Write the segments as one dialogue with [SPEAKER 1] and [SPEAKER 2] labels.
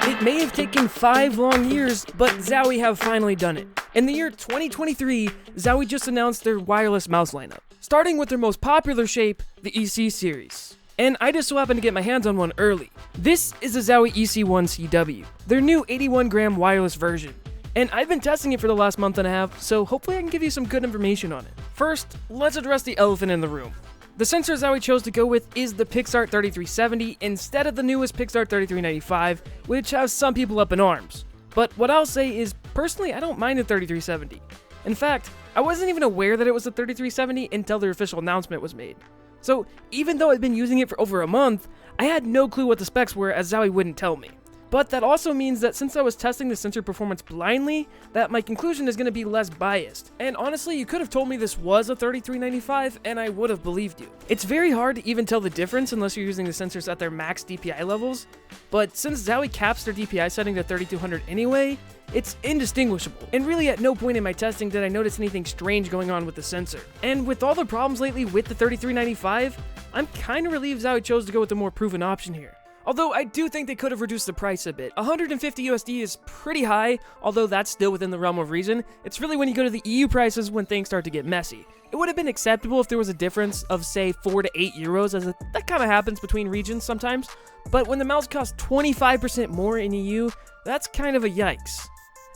[SPEAKER 1] It may have taken 5 long years, but Zowie have finally done it. In the year 2023, Zowie just announced their wireless mouse lineup, starting with their most popular shape, the EC series. And I just so happened to get my hands on one early. This is the Zowie EC1-CW, their new 81-gram wireless version. And I've been testing it for the last month and a half, so hopefully I can give you some good information on it. First, let's address the elephant in the room. The sensor Zowie chose to go with is the Pixart 3370 instead of the newest Pixart 3395, which has some people up in arms. But what I'll say is, personally, I don't mind the 3370. In fact, I wasn't even aware that it was the 3370 until their official announcement was made. So even though I've been using it for over a month, I had no clue what the specs were, as Zowie wouldn't tell me. But that also means that since I was testing the sensor performance blindly, that my conclusion is going to be less biased. And honestly, you could have told me this was a 3395 and I would have believed you. It's very hard to even tell the difference unless you're using the sensors at their max DPI levels, but since Zowie caps their DPI setting to 3200 anyway, it's indistinguishable. And really at no point in my testing did I notice anything strange going on with the sensor. And with all the problems lately with the 3395, I'm kinda relieved Zowie chose to go with the more proven option here. Although I do think they could have reduced the price a bit. 150 USD is pretty high, although that's still within the realm of reason. It's really when you go to the EU prices when things start to get messy. It would have been acceptable if there was a difference of say 4 to 8 euros, as that kind of happens between regions sometimes. But when the mouse costs 25% more in EU, that's kind of a yikes.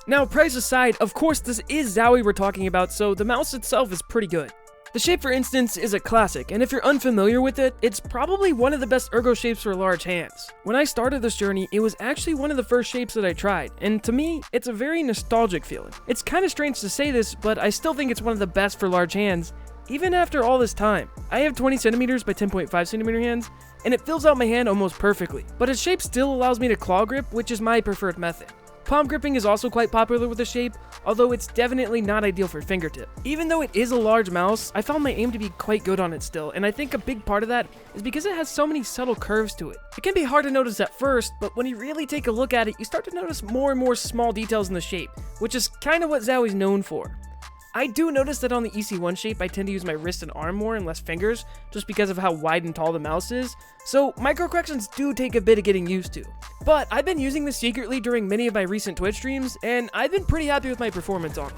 [SPEAKER 1] Now, price aside, of course this is Zowie we're talking about, so the mouse itself is pretty good. The shape, for instance, is a classic, and if you're unfamiliar with it, it's probably one of the best ergo shapes for large hands. When I started this journey, it was actually one of the first shapes that I tried, and to me, it's a very nostalgic feeling. It's kind of strange to say this, but I still think it's one of the best for large hands, even after all this time. I have 20 centimeters by 10.5 centimeter hands, and it fills out my hand almost perfectly, but its shape still allows me to claw grip, which is my preferred method. Palm gripping is also quite popular with the shape, although it's definitely not ideal for fingertip. Even though it is a large mouse, I found my aim to be quite good on it still, and I think a big part of that is because it has so many subtle curves to it. It can be hard to notice at first, but when you really take a look at it, you start to notice more and more small details in the shape, which is kind of what Zowie's known for. I do notice that on the EC1 shape, I tend to use my wrist and arm more and less fingers, just because of how wide and tall the mouse is, so micro corrections do take a bit of getting used to. But I've been using this secretly during many of my recent Twitch streams, and I've been pretty happy with my performance on it.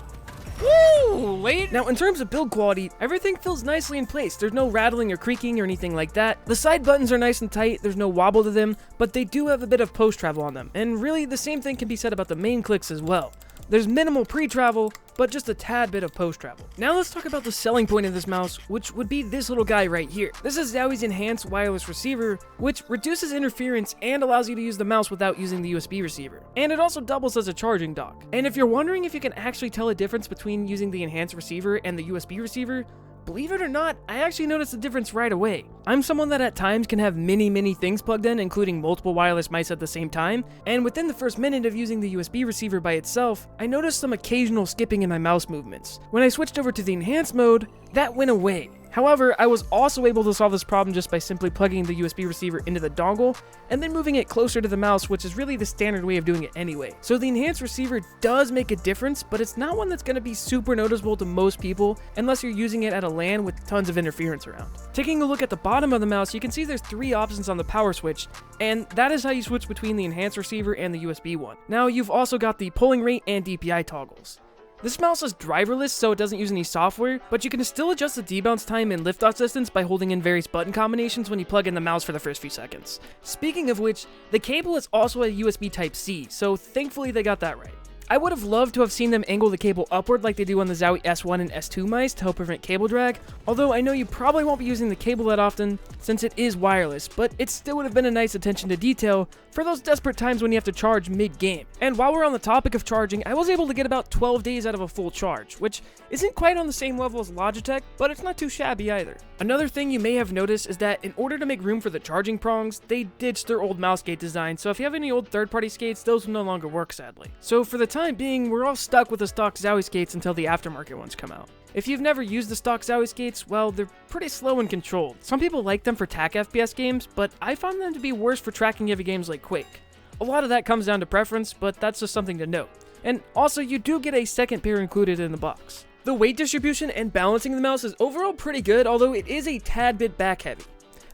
[SPEAKER 1] Woo! Wait! Now, in terms of build quality, everything feels nicely in place. There's no rattling or creaking or anything like that. The side buttons are nice and tight, there's no wobble to them, but they do have a bit of post-travel on them, and really the same thing can be said about the main clicks as well. There's minimal pre-travel, but just a tad bit of post-travel. Now let's talk about the selling point of this mouse, which would be this little guy right here. This is Zowie's enhanced wireless receiver, which reduces interference and allows you to use the mouse without using the USB receiver. And it also doubles as a charging dock. And if you're wondering if you can actually tell a difference between using the enhanced receiver and the USB receiver, believe it or not, I actually noticed the difference right away. I'm someone that at times can have many things plugged in, including multiple wireless mice at the same time, and within the first minute of using the USB receiver by itself, I noticed some occasional skipping in my mouse movements. When I switched over to the enhanced mode, that went away. However, I was also able to solve this problem just by simply plugging the USB receiver into the dongle and then moving it closer to the mouse, which is really the standard way of doing it anyway. So the enhanced receiver does make a difference, but it's not one that's going to be super noticeable to most people unless you're using it at a LAN with tons of interference around. Taking a look at the bottom of the mouse, you can see there's 3 options on the power switch, and that is how you switch between the enhanced receiver and the USB one. Now you've also got the polling rate and DPI toggles. This mouse is driverless, so it doesn't use any software, but you can still adjust the debounce time and liftoff distance by holding in various button combinations when you plug in the mouse for the first few seconds. Speaking of which, the cable is also a USB Type-C, so thankfully they got that right. I would have loved to have seen them angle the cable upward like they do on the Zowie S1 and S2 mice to help prevent cable drag, although I know you probably won't be using the cable that often since it is wireless, but it still would have been a nice attention to detail for those desperate times when you have to charge mid-game. And while we're on the topic of charging, I was able to get about 12 days out of a full charge, which isn't quite on the same level as Logitech, but it's not too shabby either. Another thing you may have noticed is that in order to make room for the charging prongs, they ditched their old mouse gate design, so if you have any old third-party skates, those will no longer work sadly. So for the time being, we're all stuck with the stock Zowie skates until the aftermarket ones come out. If you've never used the stock Zowie skates, well, they're pretty slow and controlled. Some people like them for TAC FPS games, but I found them to be worse for tracking heavy games like Quake. A lot of that comes down to preference, but that's just something to note. And also, you do get a second pair included in the box. The weight distribution and balancing of the mouse is overall pretty good, although it is a tad bit back heavy.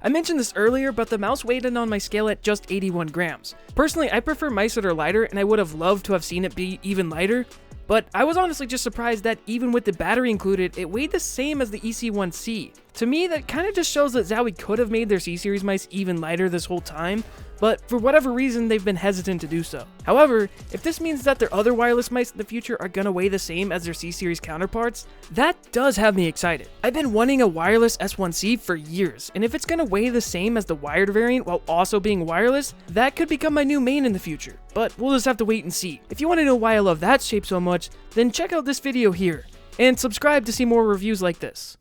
[SPEAKER 1] I mentioned this earlier, but the mouse weighed in on my scale at just 81 grams. Personally, I prefer mice that are lighter, and I would have loved to have seen it be even lighter, but I was honestly just surprised that even with the battery included, it weighed the same as the EC1C. To me, that kind of just shows that Zowie could have made their C-Series mice even lighter this whole time, but for whatever reason, they've been hesitant to do so. However, if this means that their other wireless mice in the future are gonna weigh the same as their C-Series counterparts, that does have me excited. I've been wanting a wireless S1C for years, and if it's gonna weigh the same as the wired variant while also being wireless, that could become my new main in the future, but we'll just have to wait and see. If you want to know why I love that shape so much, then check out this video here, and subscribe to see more reviews like this.